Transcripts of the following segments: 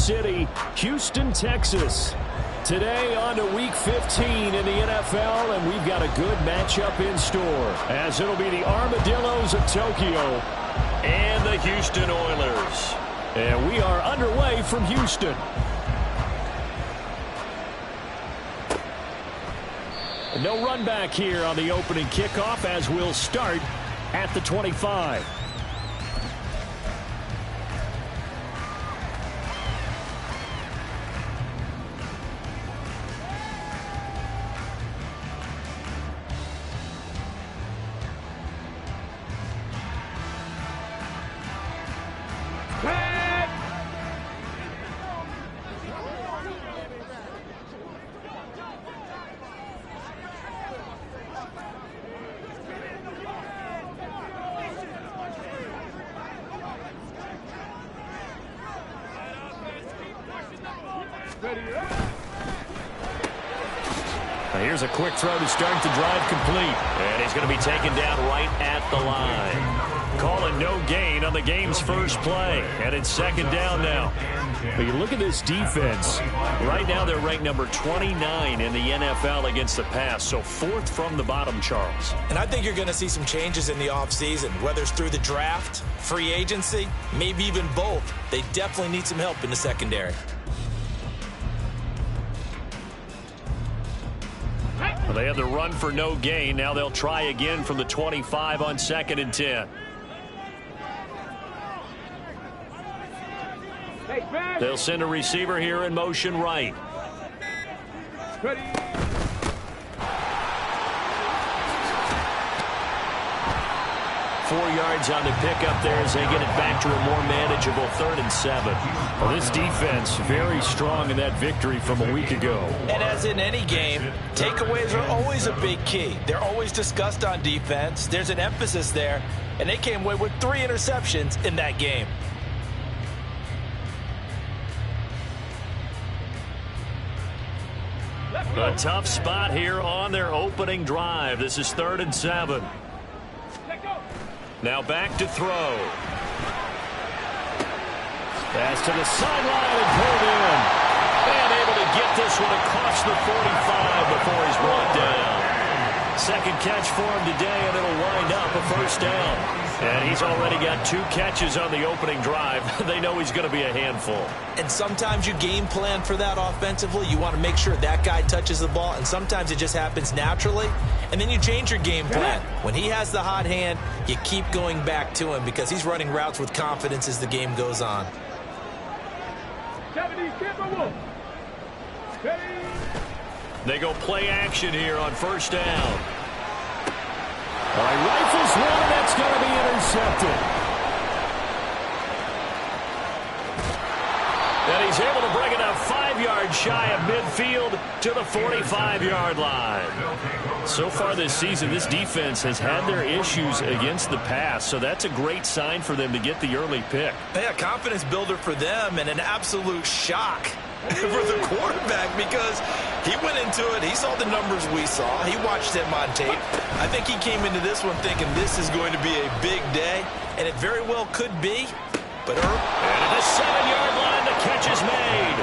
City, Houston, Texas. Today on to Week 15 in the NFL, and we've got a good matchup in store, as it'll be the Armadillos of Tokyo and the Houston Oilers. And we are underway from Houston. No run back here on the opening kickoff, as we'll start at the 25. Here's a quick throw to start the drive complete. And he's going to be taken down right at the line. Calling no gain on the game's first play. And it's second down now. But you look at this defense. Right now they're ranked number 29 in the NFL against the pass. So fourth from the bottom, Charles. And I think you're going to see some changes in the offseason, whether it's through the draft, free agency, maybe even both. They definitely need some help in the secondary. Well, they have the run for no gain. Now they'll try again from the 25 on 2nd and 10. They'll send a receiver here in motion right. Ready. 4 yards on the pickup there as they get it back to a more manageable 3rd and 7. Well, this defense very strong in that victory from a week ago. And as in any game, takeaways are always a big key. They're always discussed on defense. There's an emphasis there, and they came away with 3 interceptions in that game. A tough spot here on their opening drive. This is 3rd and 7. Now back to throw. Pass to the sideline and pulled in. And able to get this one across the 45 before he's brought down. Second catch for him today, and it'll wind up a first down. And he's already got 2 catches on the opening drive. They know he's going to be a handful. And sometimes you game plan for that offensively. You want to make sure that guy touches the ball, and sometimes it just happens naturally. And then you change your game plan. When he has the hot hand, you keep going back to him because he's running routes with confidence as the game goes on. They go play action here on first down. All right, rifles one, that's going to be intercepted. And he's able to bring it up 5 yards shy of midfield to the 45-yard line. So far this season, this defense has had their issues against the pass, so that's a great sign for them to get the early pick. Yeah, confidence builder for them and an absolute shock for the quarterback because he went into it. He saw the numbers we saw. He watched them on tape. I think he came into this one thinking this is going to be a big day, and it very well could be. But and at the 7-yard line, the catch is made.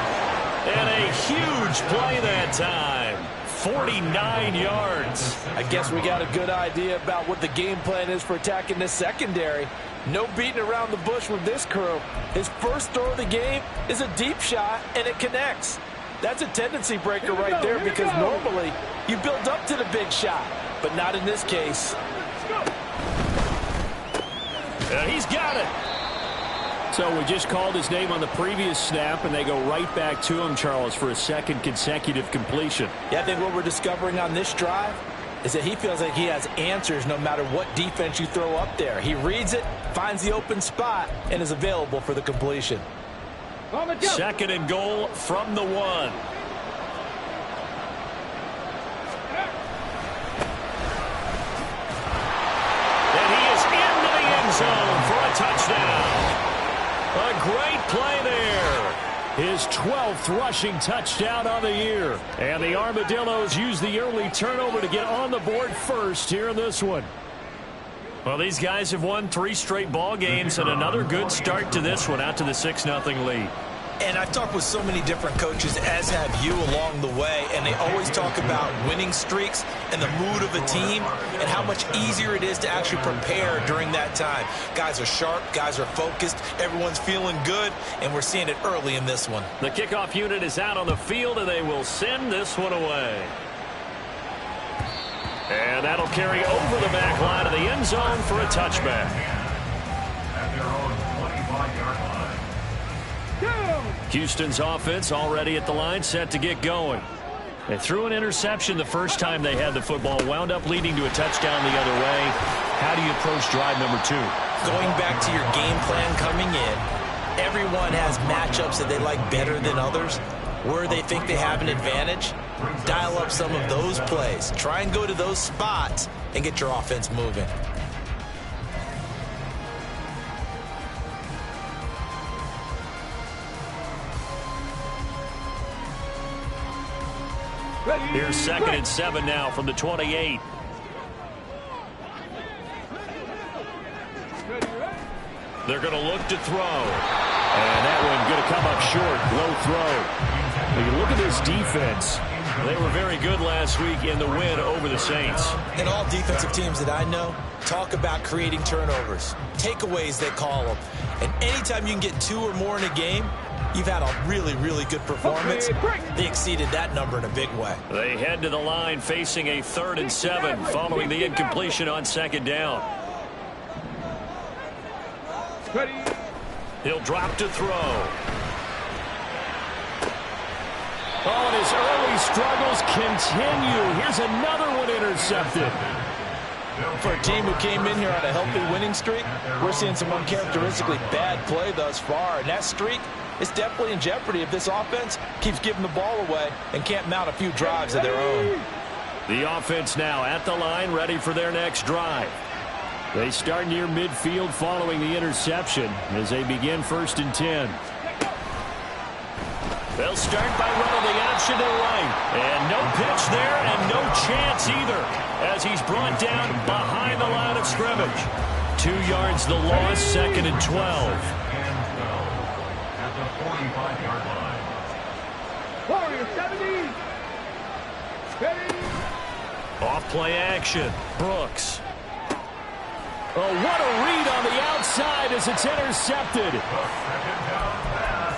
And a huge play that time. 49 yards. I guess we got a good idea about what the game plan is for attacking this secondary. No beating around the bush with this crew. His first throw of the game is a deep shot, and it connects. That's a tendency breaker right there because normally you build up to the big shot, but not in this case. He's got it. So we just called his name on the previous snap, and they go right back to him, Charles, for a second consecutive completion. Yeah, I think what we're discovering on this drive is that he feels like he has answers no matter what defense you throw up there. He reads it, finds the open spot, and is available for the completion. Second and goal from the 1. And he is into the end zone for a touchdown. A great play there. His 12th rushing touchdown on the year. And the Armadillos use the early turnover to get on the board first here in this one. Well, these guys have won 3 straight ball games and another good start to this one out to the 6-0 lead. And I've talked with so many different coaches, as have you, along the way, and they always talk about winning streaks and the mood of a team and how much easier it is to actually prepare during that time. Guys are sharp, guys are focused, everyone's feeling good, and we're seeing it early in this one. The kickoff unit is out on the field, and they will send this one away. And that'll carry over the back line of the end zone for a touchback. Houston's offense already at the line, set to get going. They threw an interception the first time they had the football, wound up leading to a touchdown the other way. How do you approach drive number 2? Going back to your game plan coming in, everyone has matchups that they like better than others. Where they think they have an advantage, dial up some of those plays. Try and go to those spots and get your offense moving. Here's 2nd and 7 now from the 28. They're going to look to throw. And that one going to come up short. Low throw. When you look at this defense, they were very good last week in the win over the Saints. And all defensive teams that I know talk about creating turnovers. Takeaways, they call them. And anytime you can get 2 or more in a game, you've had a really, really good performance. They exceeded that number in a big way. They head to the line facing a 3rd and 7 following the incompletion on 2nd down. He'll drop to throw. Oh, and his early struggles continue. Here's another one intercepted. For a team who came in here on a healthy winning streak, we're seeing some uncharacteristically bad play thus far. And that streak is definitely in jeopardy if this offense keeps giving the ball away and can't mount a few drives of their own. The offense now at the line, ready for their next drive. They start near midfield following the interception as they begin 1st and 10. They'll start by running the option to the right. And no pitch there and no chance either as he's brought down behind the line of scrimmage. 2 yards the loss, 2nd and 12. At the 45-yard line. Off play action. Brooks. Oh, what a read on the outside as it's intercepted.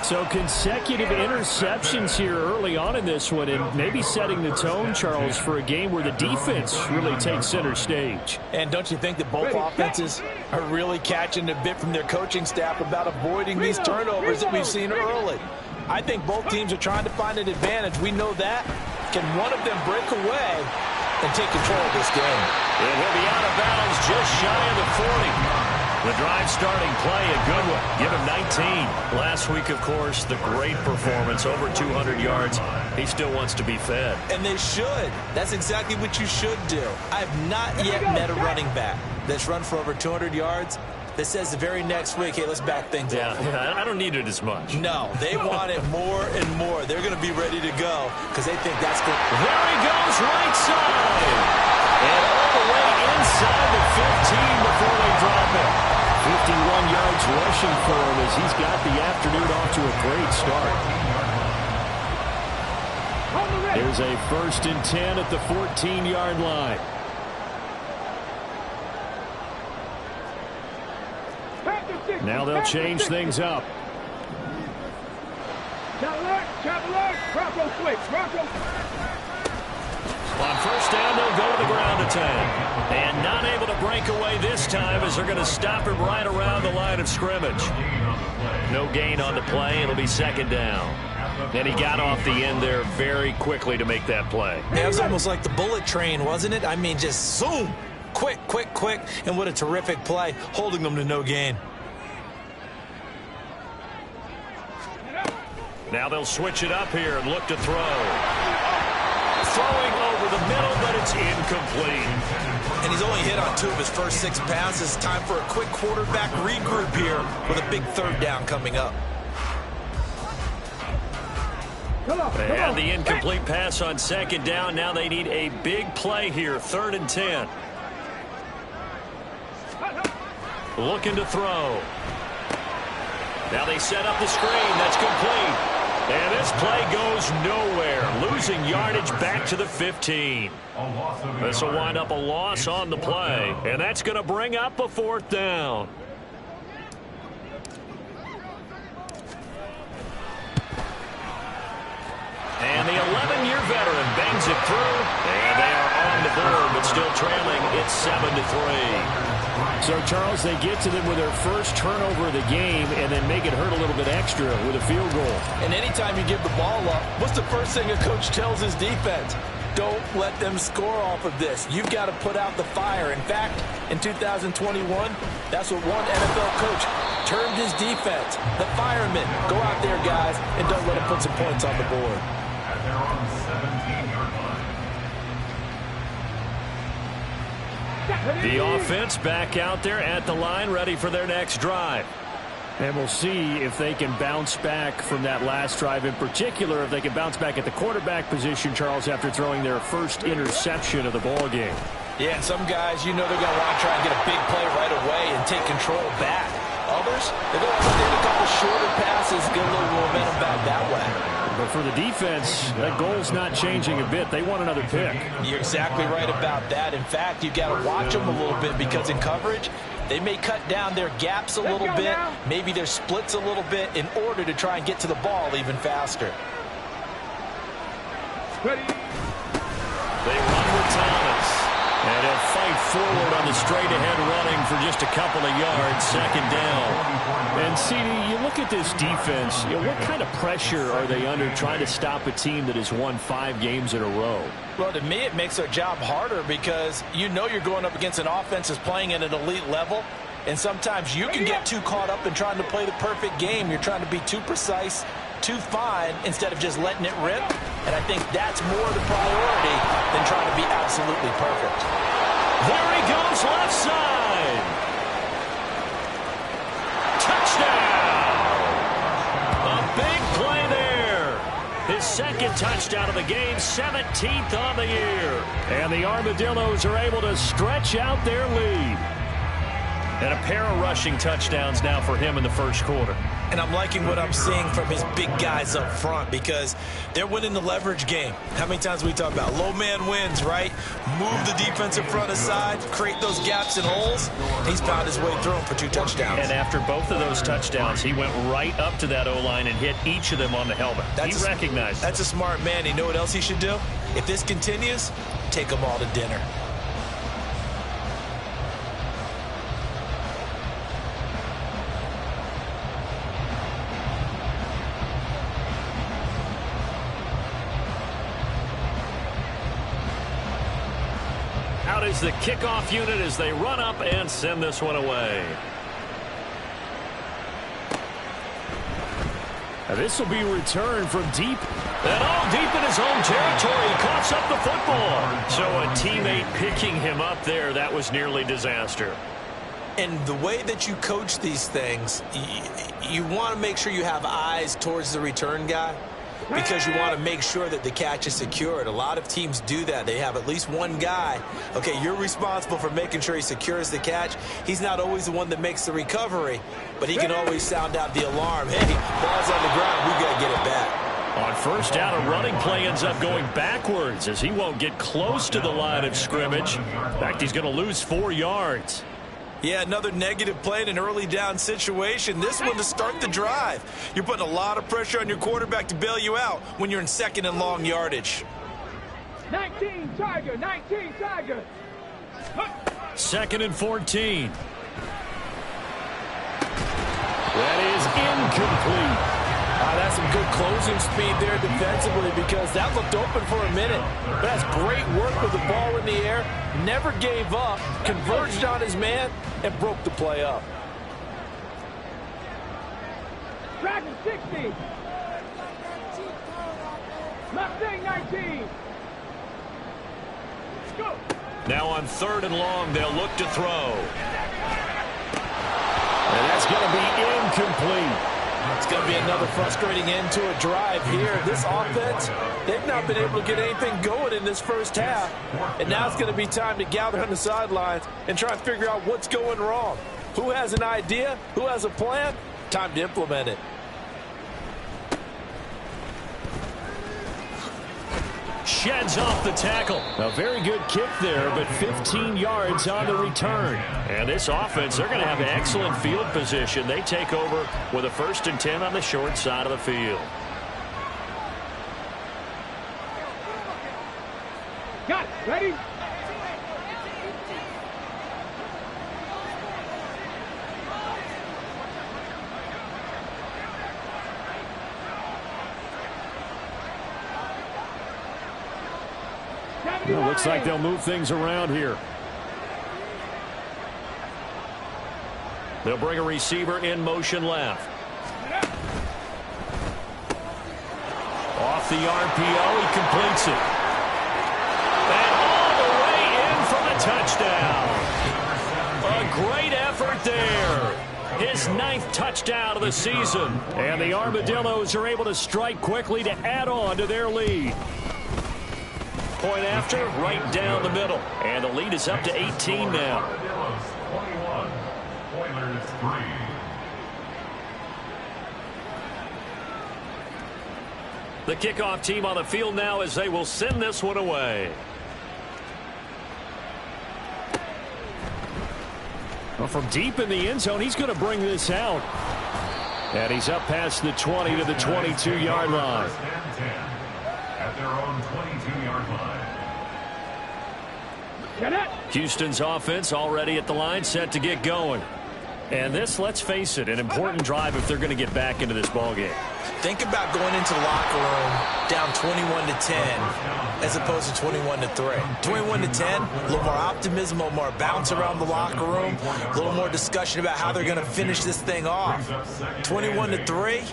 So consecutive interceptions here early on in this one, and maybe setting the tone, Charles, for a game where the defense really takes center stage. And don't you think that both offenses are really catching a bit from their coaching staff about avoiding these turnovers that we've seen early? I think both teams are trying to find an advantage. We know that. Can one of them break away and take control of this game? And he'll be out of bounds just shy of the 40. The drive starting play, a good one. Give him 19. Last week, of course, the great performance, over 200 yards. He still wants to be fed. And they should. That's exactly what you should do. I have not yet met a running back that's run for over 200 yards that says the very next week, hey, let's back things up. Yeah, I don't need it as much. No, they want it more and more. They're going to be ready to go because they think that's good. There he goes, right side. And all the way inside the 15 before they drop it. 51 yards rushing for him as he's got the afternoon off to a great start. There's a 1st and 10 at the 14-yard line. Now they'll change things up. On 1st down, they'll go to the ground attack. And not able to break away this time as they're going to stop him right around the line of scrimmage. No gain on the play. It'll be 2nd down. And he got off the end there very quickly to make that play. It was almost like the bullet train, wasn't it? I mean, just zoom. Quick, quick, quick. And what a terrific play, holding them to no gain. Now they'll switch it up here and look to throw. Throwing over the middle, but it's incomplete. And he's only hit on 2 of his first 6 passes. Time for a quick quarterback regroup here with a big 3rd down coming up. They had the incomplete pass on 2nd down. Now they need a big play here, 3rd and 10. Looking to throw. Now they set up the screen. That's complete. And this play goes nowhere. Losing yardage back to the 15. This will wind up a loss on the play. And that's going to bring up a 4th down. And the 11-year veteran bangs it through. And they are on the board, but still trailing. It's 7-3. So, Charles, they get to them with their first turnover of the game and then make it hurt a little bit extra with a field goal. And anytime you give the ball up, what's the first thing a coach tells his defense? Don't let them score off of this. You've got to put out the fire. In fact, in 2021, that's what one NFL coach termed his defense. The firemen. Go out there, guys, and don't let them put some points on the board. The offense back out there at the line, ready for their next drive. And we'll see if they can bounce back from that last drive, in particular, if they can bounce back at the quarterback position, Charles, after throwing their first interception of the ball game. Yeah, and some guys, you know they're going to want to try and get a big play right away and take control back. Others, they're going to put in a couple shorter passes, get a little momentum back that way. But for the defense, that goal's not changing a bit. They want another pick. You're exactly right about that. In fact, you've got to watch them a little bit because in coverage, they may cut down their gaps a little bit, maybe their splits a little bit in order to try and get to the ball even faster. Ready. They run with Thomas. And he'll fight forward on the straight-ahead running for just a couple of yards, 2nd down. And, CD, you look at this defense, what kind of pressure are they under trying to stop a team that has won 5 games in a row? Well, to me, it makes their job harder because you know you're going up against an offense that's playing at an elite level, and sometimes you can get too caught up in trying to play the perfect game. You're trying to be too precise, too fine, instead of just letting it rip. And I think that's more the priority than trying to be absolutely perfect. There he goes, left side. Touchdown! A big play there. His 2nd touchdown of the game, 17th on the year. And the Armadillos are able to stretch out their lead. And a pair of rushing touchdowns now for him in the first quarter. And I'm liking what I'm seeing from his big guys up front because they're winning the leverage game. How many times we talk about low man wins, right? Move the defensive front aside, create those gaps and holes. He's found his way through them for 2 touchdowns. And after both of those touchdowns, he went right up to that O-line and hit each of them on the helmet. He recognized it. That's a smart man. You know what else he should do? If this continues, take them all to dinner. Out is the kickoff unit as they run up and send this one away. Now this will be returned from deep. And all deep in his own territory. He coughs up the football. So a teammate picking him up there, that was nearly disaster. And the way that you coach these things, you want to make sure you have eyes towards the return guy because you want to make sure that the catch is secured. A lot of teams do that. They have at least one guy. Okay, you're responsible for making sure he secures the catch. He's not always the one that makes the recovery, but he can always sound out the alarm. Hey, ball's on the ground. We got to get it back. On first down, a running play ends up going backwards as he won't get close to the line of scrimmage. In fact, he's going to lose 4 yards. Yeah, another negative play in an early down situation. This one to start the drive. You're putting a lot of pressure on your quarterback to bail you out when you're in 2nd and long yardage. 19 Tiger, 19 Tiger. 2nd and 14. That is incomplete. That's some good closing speed there defensively because that looked open for a minute. But that's great work with the ball in the air. Never gave up, converged on his man, and broke the play up. Dragon 60. Mustang 19. Go. Now on 3rd and long, they'll look to throw. And that's going to be incomplete. It's going to be another frustrating end to a drive here. This offense, they've not been able to get anything going in this first half. And now it's going to be time to gather on the sidelines and try and figure out what's going wrong. Who has an idea? Who has a plan? Time to implement it. Sheds off the tackle. A very good kick there, but 15 yards on the return. And this offense, they're going to have excellent field position. They take over with a 1st and 10 on the short side of the field. Got it. Ready? Well, looks like they'll move things around here. They'll bring a receiver in motion left. Off the RPO, he completes it. And all the way in for the touchdown. A great effort there. His 9th touchdown of the season. And the Armadillos are able to strike quickly to add on to their lead. Point after, right down the middle. And the lead is up to 18 now. The kickoff team on the field now as they will send this one away. Well, from deep in the end zone, he's going to bring this out. And he's up past the 20 to the 22-yard line. At their own 22-yard line. Houston's offense already at the line, set to get going. And this, let's face it, an important drive if they're going to get back into this ballgame. Think about going into the locker room down 21-10 as opposed to 21-3. 21-10, a little more optimism, a little more bounce around the locker room, a little more discussion about how they're going to finish this thing off. 21-3,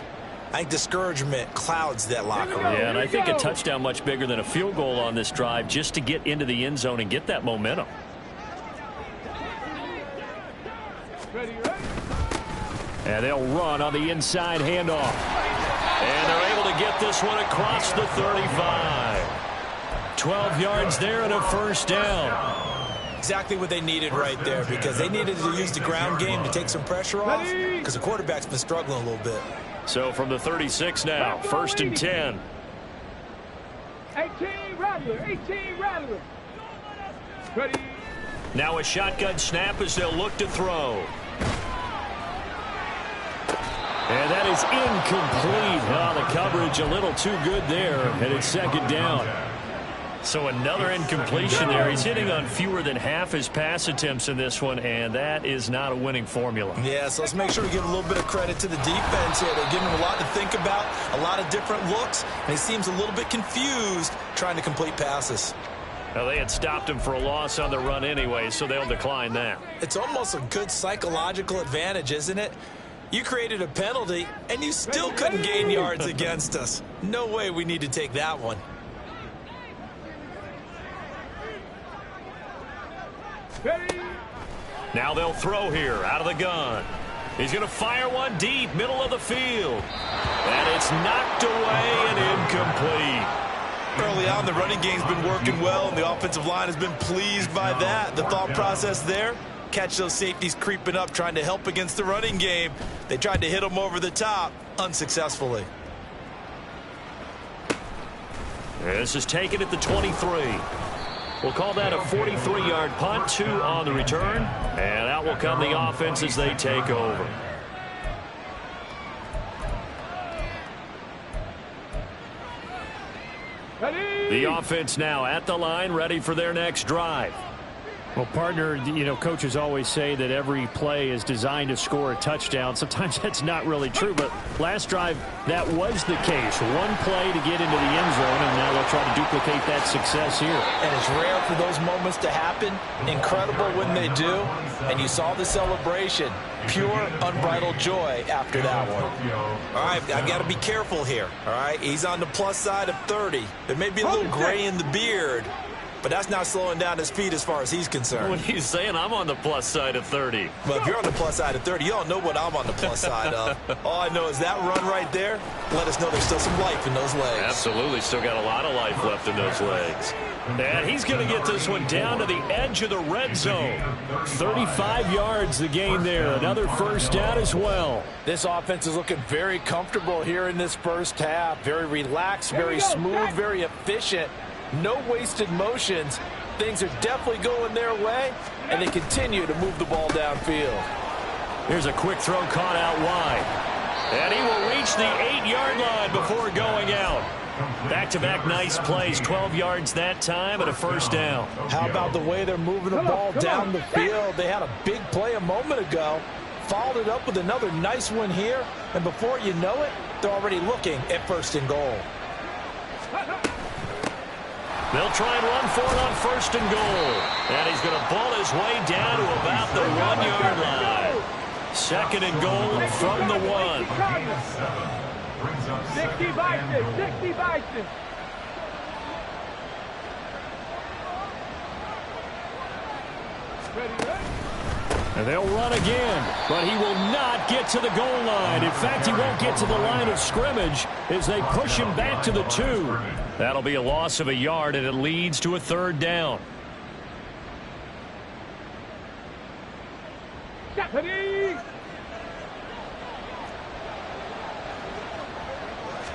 I think discouragement clouds that locker room. Yeah, and I think a touchdown much bigger than a field goal on this drive just to get into the end zone and get that momentum. And they'll run on the inside handoff. And they're able to get this one across the 35. 12 yards there and a 1st down. Exactly what they needed right there, because they needed to use the ground game to take some pressure off, because the quarterback's been struggling a little bit. So from the 36 now, 1st and 10. 18 Rattler. 18 Rattler. Ready? Now a shotgun snap as they'll look to throw. And that is incomplete. Oh, the coverage a little too good there, and it's 2nd down. So another incompletion there. He's hitting on fewer than half his pass attempts in this one, and that is not a winning formula. Yeah, so let's make sure we give a little bit of credit to the defense here. They're giving him a lot to think about, a lot of different looks, and he seems a little bit confused trying to complete passes. Well, they had stopped him for a loss on the run anyway, so they'll decline that. It's almost a good psychological advantage, isn't it? You created a penalty, and you still couldn't gain yards against us. No way we need to take that one. Now they'll throw here out of the gun. He's going to fire one deep, middle of the field. And it's knocked away and incomplete. Early on, the running game's been working well, and the offensive line has been pleased by that. The thought process there, catch those safeties creeping up, trying to help against the running game. They tried to hit them over the top, unsuccessfully. This is taken at the 23. We'll call that a 43-yard punt, 2 on the return. And out will come the offense as they take over. The offense now at the line, ready for their next drive. Well, partner, you know, coaches always say that every play is designed to score a touchdown. Sometimes that's not really true, but last drive, that was the case. One play to get into the end zone, and now they'll try to duplicate that success here. And it's rare for those moments to happen. Incredible when they do. And you saw the celebration. Pure, unbridled joy after that one. All right, I've got to be careful here. All right, he's on the plus side of 30. There may be a little gray in the beard, but that's not slowing down his speed as far as he's concerned. What he's saying, I'm on the plus side of 30. Well, if you're on the plus side of 30, you don't know what I'm on the plus side of. All I know is that run right there let us know there's still some life in those legs. Absolutely, still got a lot of life left in those legs. And he's going to get this one down to the edge of the red zone. 35 yards the gain there. Another first down as well. This offense is looking very comfortable here in this first half. Very relaxed, very smooth, very efficient. No wasted motions. Things are definitely going their way, and they continue to move the ball downfield. Here's a quick throw caught out wide. And he will reach the 8-yard line before going out. Back-to-back nice plays, 12 yards that time and a first down. How about the way they're moving the ball down the field? They had a big play a moment ago, followed it up with another nice one here, and before you know it, they're already looking at first and goal. They'll try and run for it on first and goal. And he's going to ball his way down to about the 1-yard line. Second and goal from the 1. 60 Bison, 60 Bison. And they'll run again, but he will not get to the goal line. In fact, he won't get to the line of scrimmage as they push him back to the 2. That'll be a loss of a yard, and it leads to a third down. Ready.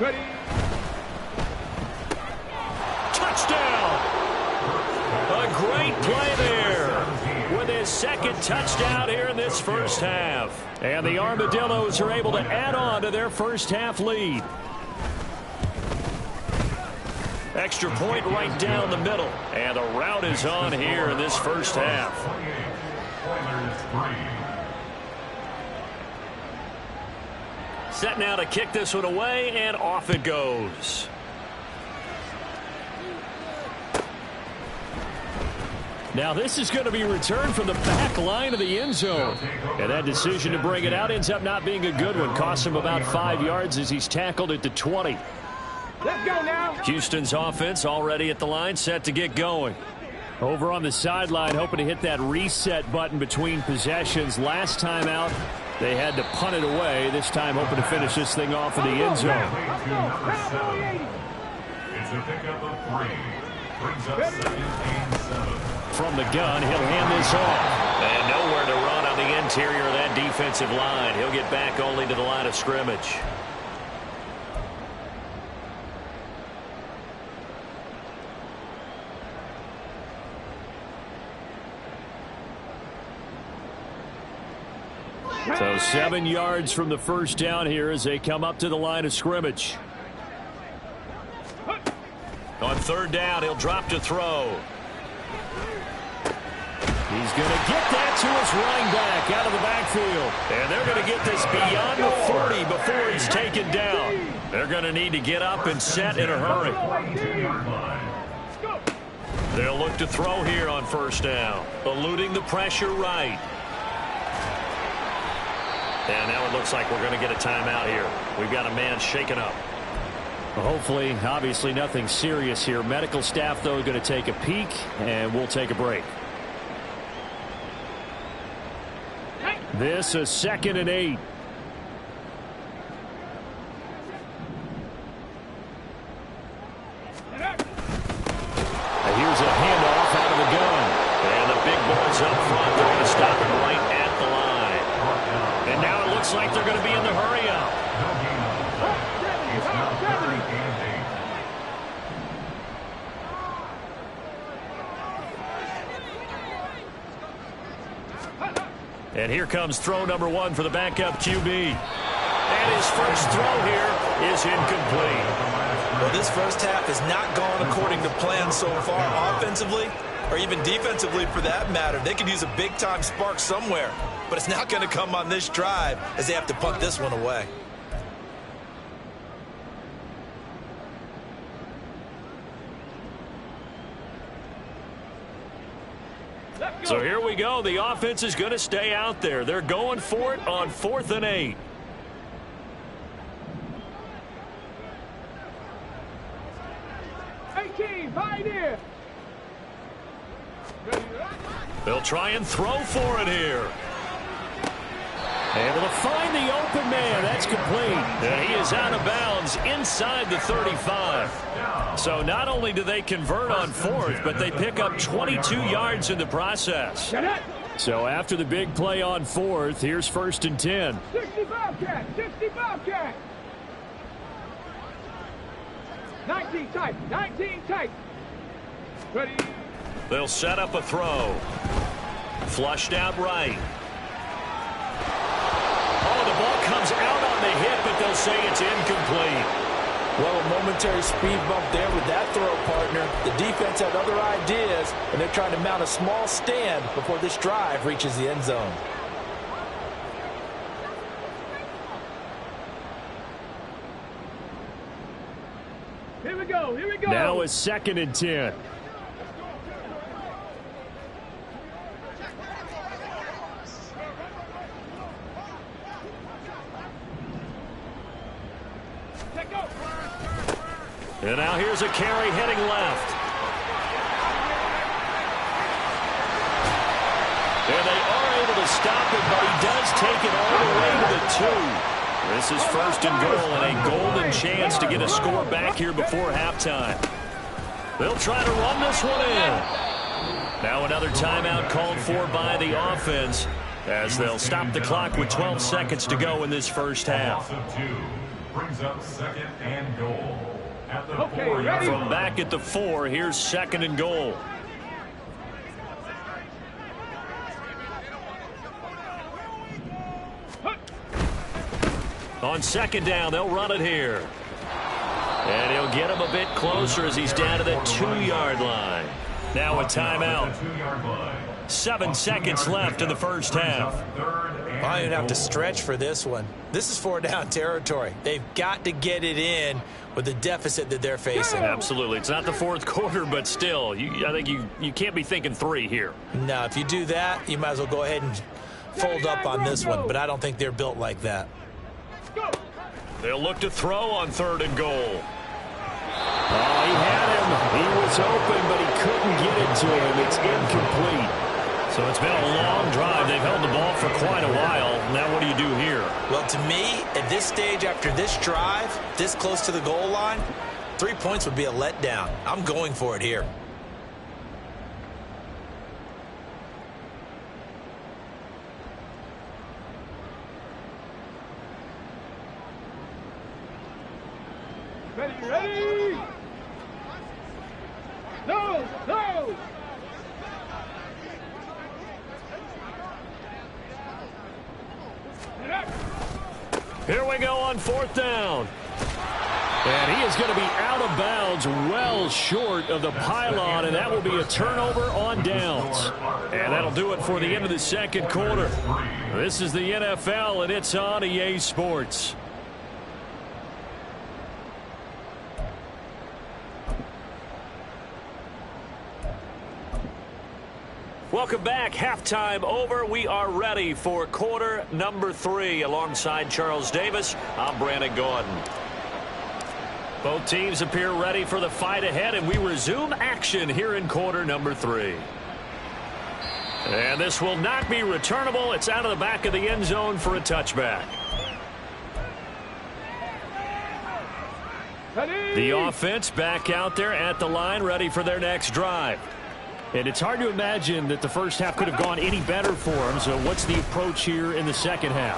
Ready. Touchdown! A great play there with his second touchdown here in this first half. And the Armadillos are able to add on to their first half lead. Extra point right down the middle. And the route is on here in this first half. Set now to kick this one away, and off it goes. Now this is going to be returned from the back line of the end zone. And that decision to bring it out ends up not being a good one. Costs him about 5 yards as he's tackled at the 20. Let's go now. Houston's offense already at the line, set to get going. Over on the sideline, hoping to hit that reset button between possessions. Last time out, they had to punt it away. This time hoping to finish this thing off in the end zone. It's a pickup of 3. Brings up 2nd and 7. From the gun, he'll hand this off. And nowhere to run on the interior of that defensive line. He'll get back only to the line of scrimmage. So 7 yards from the first down here as they come up to the line of scrimmage. On third down, he'll drop to throw. He's going to get that to his running back out of the backfield. And they're going to get this beyond the 40 before he's taken down. They're going to need to get up and set in a hurry. They'll look to throw here on first down. Eluding the pressure right. And now it looks like we're going to get a timeout here. We've got a man shaken up. Well, hopefully, obviously nothing serious here. Medical staff, though, going to take a peek, and we'll take a break. This is 2nd and 8. Here's a handoff out of the gun. And the big boys up front. They're going to stop it right at the line. And now it looks like they're going to be in the hurry up. It's now 3rd and 8. And here comes throw number 1 for the backup QB. And his first throw here is incomplete. Well, this first half has not gone according to plan so far offensively or even defensively for that matter. They could use a big-time spark somewhere, but it's not going to come on this drive as they have to punt this one away. So here we go. The offense is going to stay out there. They're going for it on 4th and 8. They'll try and throw for it here. Able to find the open man. That's complete. And he is out of bounds inside the 35. So not only do they convert on fourth, but they pick up 22 yards in the process. So after the big play on fourth, here's 1st and 10. 60 Bobcat, 60 Bobcat. 19 tight, 19 tight. Ready. They'll set up a throw. Flushed out right. Oh, the ball comes out on the hit, but they'll say it's incomplete. Well, a momentary speed bump there with that throw, partner. The defense had other ideas, and they're trying to mount a small stand before this drive reaches the end zone. Here we go, here we go. Now it's 2nd and 10. And now here's a carry heading left. And they are able to stop it, but he does take it all the way to the 2. This is 1st and goal and a golden chance to get a score back here before halftime. They'll try to run this one in. Now another timeout called for by the offense as they'll stop the clock with 12 seconds to go in this first half. Brings up 2nd and goal. At the Okay, 4 ready? From back at the 4, here's 2nd and goal. On 2nd down, they'll run it here. And he'll get him a bit closer as he's down to the 2-yard line. Now a timeout. 7 seconds left in the first half. I don't even have to stretch for this one. This is 4-down territory. They've got to get it in with the deficit that they're facing. Absolutely. It's not the 4th quarter, but still, I think you can't be thinking 3 here. No, if you do that, you might as well go ahead and fold up on this one, but I don't think they're built like that. They'll look to throw on 3rd and goal. Oh, he had him. He was open, but he couldn't get it to him. It's incomplete. So it's been a long drive. They've held the ball for quite a while. Now what do you do here? Well, to me, at this stage after this drive, this close to the goal line, 3 points would be a letdown. I'm going for it here. Ready, ready. No, no. Here we go on 4th down. And he is going to be out of bounds well short of the pylon, and that will be a turnover on downs. And that'll do it for the end of the 2nd quarter. This is the NFL, and it's on EA Sports. Welcome back. Halftime over. We are ready for quarter number 3. Alongside Charles Davis, I'm Brandon Gordon. Both teams appear ready for the fight ahead, and we resume action here in quarter number 3. And this will not be returnable. It's out of the back of the end zone for a touchback. Ready. The offense back out there at the line, ready for their next drive. And it's hard to imagine that the first half could have gone any better for them. So what's the approach here in the second half?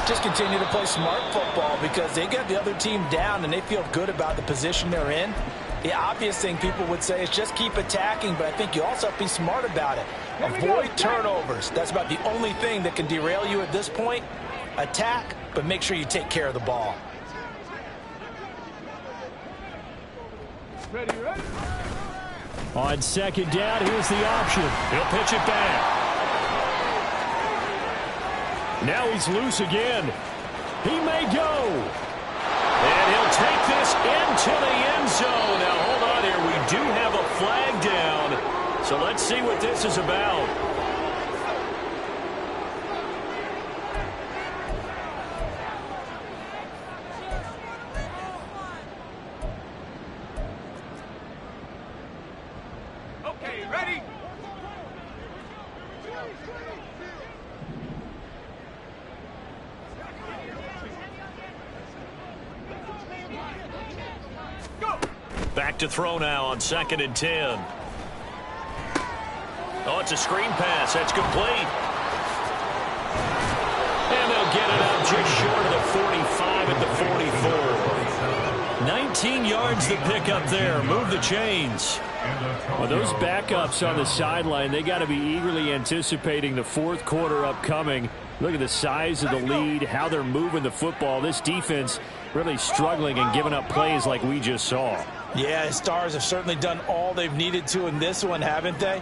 Just continue to play smart football because they got the other team down and they feel good about the position they're in. The obvious thing people would say is just keep attacking, but I think you also have to be smart about it. Avoid turnovers. That's about the only thing that can derail you at this point. Attack, but make sure you take care of the ball. Ready, ready. On 2nd down, here's the option. He'll pitch it back. Now he's loose again. He may go. And he'll take this into the end zone. Now, hold on here. We do have a flag down. So let's see what this is about. Back to throw now on 2nd and 10. Oh, it's a screen pass. That's complete. And they'll get it up just short of the 45 at the 44. 19 yards to pick up there. Move the chains. Well, those backups on the sideline, they got to be eagerly anticipating the 4th quarter upcoming. Look at the size of the lead, how they're moving the football. This defense really struggling and giving up plays like we just saw. Yeah, his Stars have certainly done all they've needed to in this one, haven't they?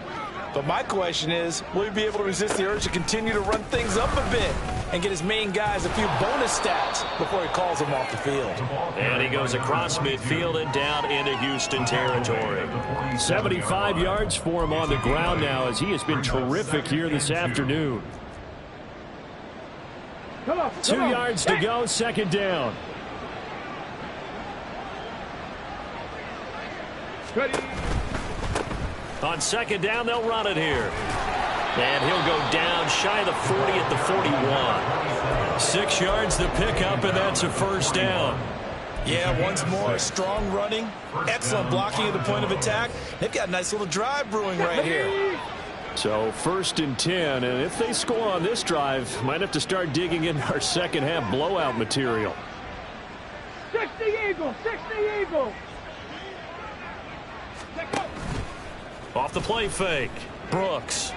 But my question is, will he be able to resist the urge to continue to run things up a bit and get his main guys a few bonus stats before he calls them off the field? And he goes across midfield and down into Houston territory. 75 yards for him on the ground now as he has been terrific here this afternoon. 2 yards to go, 2nd down. Ready. On 2nd down, they'll run it here. And he'll go down shy of the 40 at the 41. 6 yards to pick up, and that's a 1st down. Yeah, once more, strong running, excellent blocking at the point of attack. They've got a nice little drive brewing right here. So 1st and 10, and if they score on this drive, might have to start digging in our second half blowout material. 60 Eagles, 60 Eagles. Off the play fake, Brooks.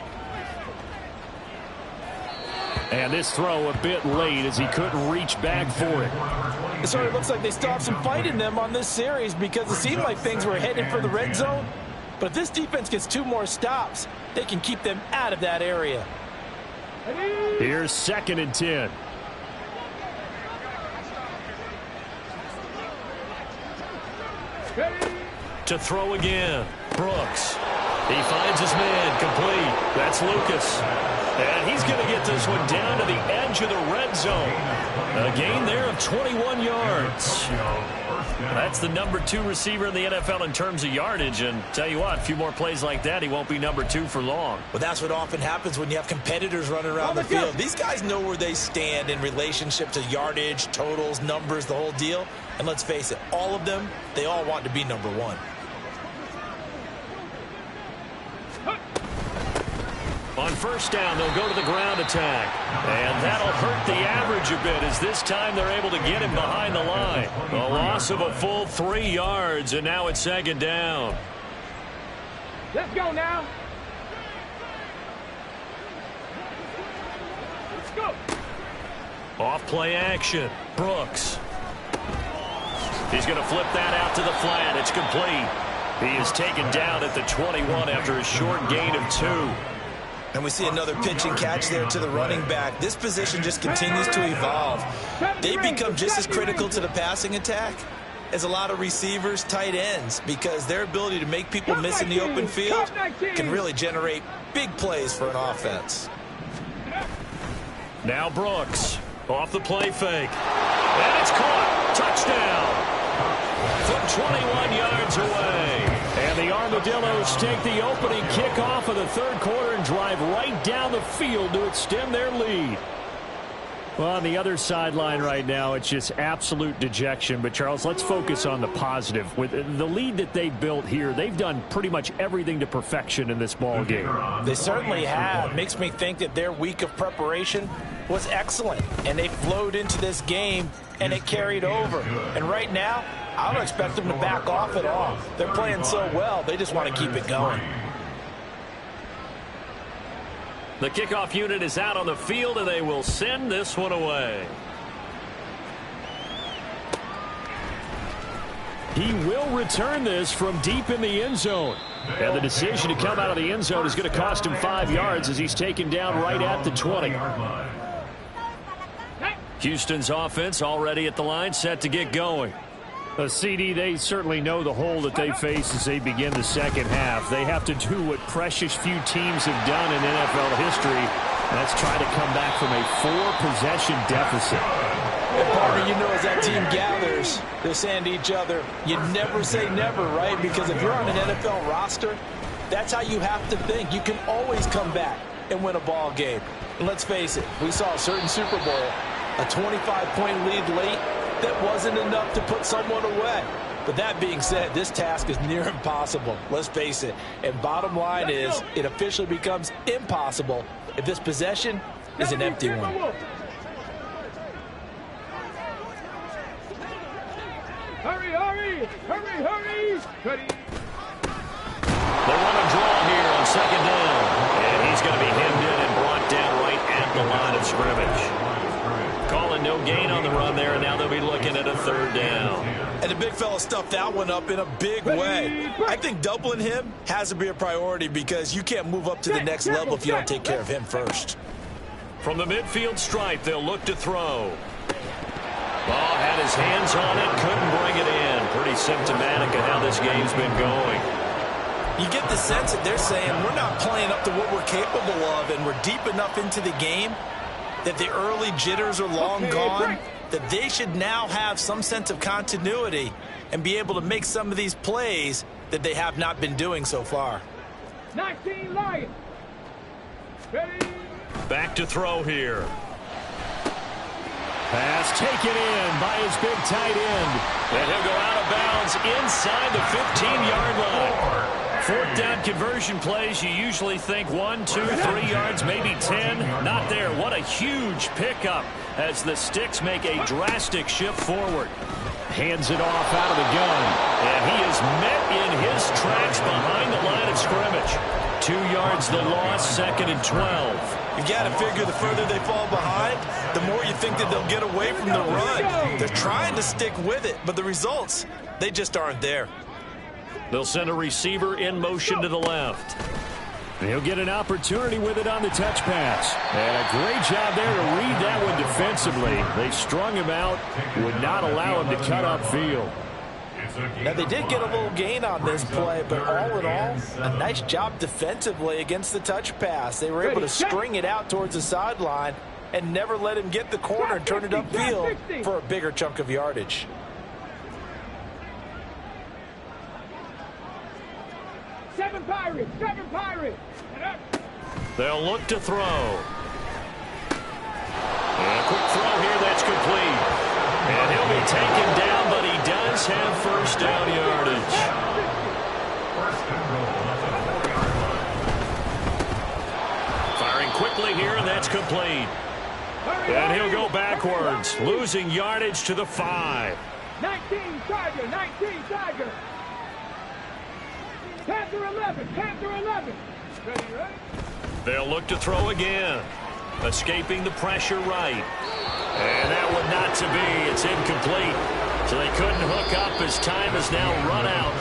And this throw a bit late as he couldn't reach back for it. It sort of looks like they still have some fight in them on this series because it seemed like things were headed for the red zone. But if this defense gets 2 more stops, they can keep them out of that area. Here's 2nd and 10. To throw again, Brooks. He finds his man, complete. That's Lucas. And he's going to get this one down to the edge of the red zone. A gain there of 21 yards. That's the number 2 receiver in the NFL in terms of yardage. And tell you what, a few more plays like that, he won't be number 2 for long. Well, that's what often happens when you have competitors running around the field. These guys know where they stand in relationship to yardage, totals, numbers, the whole deal. And let's face it, all of them, they all want to be number 1. On 1st down, they'll go to the ground attack. And that'll hurt the average a bit as this time they're able to get him behind the line. A loss of a full 3 yards, and now it's 2nd down. Let's go now. Let's go. Off play action, Brooks. He's going to flip that out to the flat. It's complete. He is taken down at the 21 after a short gain of 2. And we see another pitch and catch there to the running back. This position just continues to evolve. They become just as critical to the passing attack as a lot of receivers, tight ends, because their ability to make people miss in the open field can really generate big plays for an offense. Now Brooks off the play fake. And it's caught. Touchdown. From 21 yards away. And the Armadillos take the opening kickoff of the 3rd quarter and drive right down the field to extend their lead. Well, on the other sideline right now, it's just absolute dejection. But, Charles, let's focus on the positive. With the lead that they built here, they've done pretty much everything to perfection in this ball game. They certainly have. Makes me think that their week of preparation was excellent. And they flowed into this game, and it carried over. And right now, I don't expect them to back off at all. They're playing so well, they just want to keep it going. The kickoff unit is out on the field, and they will send this one away. He will return this from deep in the end zone. And the decision to come out of the end zone is going to cost him 5 yards as he's taken down right at the 20. Houston's offense already at the line, set to get going. CD, they certainly know the hole that they face as they begin the second half. They have to do what precious few teams have done in NFL history. That's try to come back from a 4-possession deficit. And partner, you know, as that team gathers, they're saying to each other, you never say never, right? Because if you're on an NFL roster, that's how you have to think. You can always come back and win a ball game. And let's face it, we saw a certain Super Bowl, a 25-point lead late that wasn't enough to put someone away. But that being said, this task is near impossible. Let's face it. And bottom line is, it officially becomes impossible if this possession is an empty one. Hurry, hurry! Hurry, hurry! Ready. They run a draw here on second down. And he's going to be hemmed in and brought down right at the line of scrimmage. Calling no gain on the run there, and now they'll be looking at a third down. And the big fella stuffed that one up in a big way. I think doubling him has to be a priority because you can't move up to the next level if you don't take care of him first. From the midfield stripe, they'll look to throw. Ball had his hands on it, couldn't bring it in. Pretty symptomatic of how this game's been going. You get the sense that they're saying we're not playing up to what we're capable of, and we're deep enough into the game that the early jitters are long gone, that they should now have some sense of continuity and be able to make some of these plays that they have not been doing so far. 19 Lions. Ready. Back to throw here. Pass taken in by his big tight end. And he'll go out of bounds inside the 15-yard line. Fourth down conversion plays, you usually think 1, 2, 3 yards, maybe 10. Not there. What a huge pickup as the Sticks make a drastic shift forward. Hands it off out of the gun. And he is met in his tracks behind the line of scrimmage. 2 yards the loss, second and 12. You got to figure the further they fall behind, the more you think that they'll get away from the run. They're trying to stick with it, but the results, they just aren't there. They'll send a receiver in motion to the left. He'll get an opportunity with it on the touch pass. And a great job there to read that one defensively. They strung him out, would not allow him to cut upfield. Now, they did get a little gain on this play, but all in all, a nice job defensively against the touch pass. They were able to string it out towards the sideline and never let him get the corner and turn it upfield for a bigger chunk of yardage. Seven Pirates. They'll look to throw. And a quick throw here that's complete. And he'll be taken down, but he does have first down yardage. Firing quickly here, and that's complete. And he'll go backwards, losing yardage to the 5. 19 Tiger. Panther 11. Ready, right? They'll look to throw again. Escaping the pressure right. And that one not to be. It's incomplete. So they couldn't hook up as time has now run out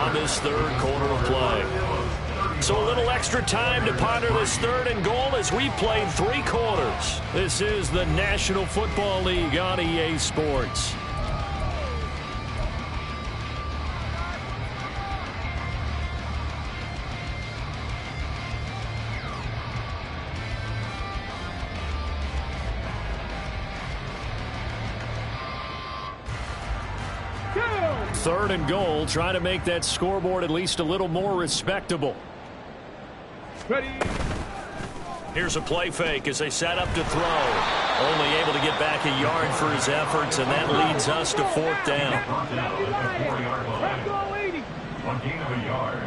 on this third quarter of play. So a little extra time to ponder this third and goal as we played 3 quarters. This is the National Football League on EA Sports. Third and goal, trying to make that scoreboard at least a little more respectable. Ready. Here's a play fake as they set up to throw. Only able to get back a yard for his efforts, and that leads us to fourth down. One gain of a yard.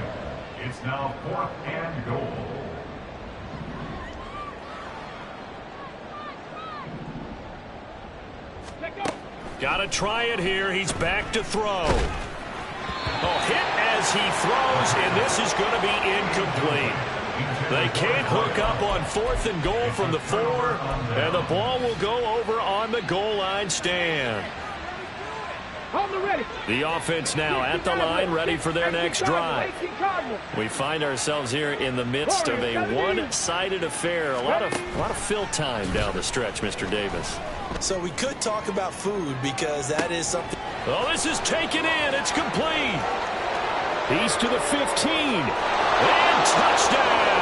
It's now 4th and goal. Got to try it here. He's back to throw. Oh, hit as he throws, and this is going to be incomplete. They can't hook up on 4th and goal from the 4, and the ball will go over on the goal line stand. The offense now at the line, ready for their next drive. We find ourselves here in the midst of a one-sided affair. A lot of fill time down the stretch, Mr. Davis. So we could talk about food because that is something. Oh, this is taken in. It's complete. He's to the 15. And touchdown.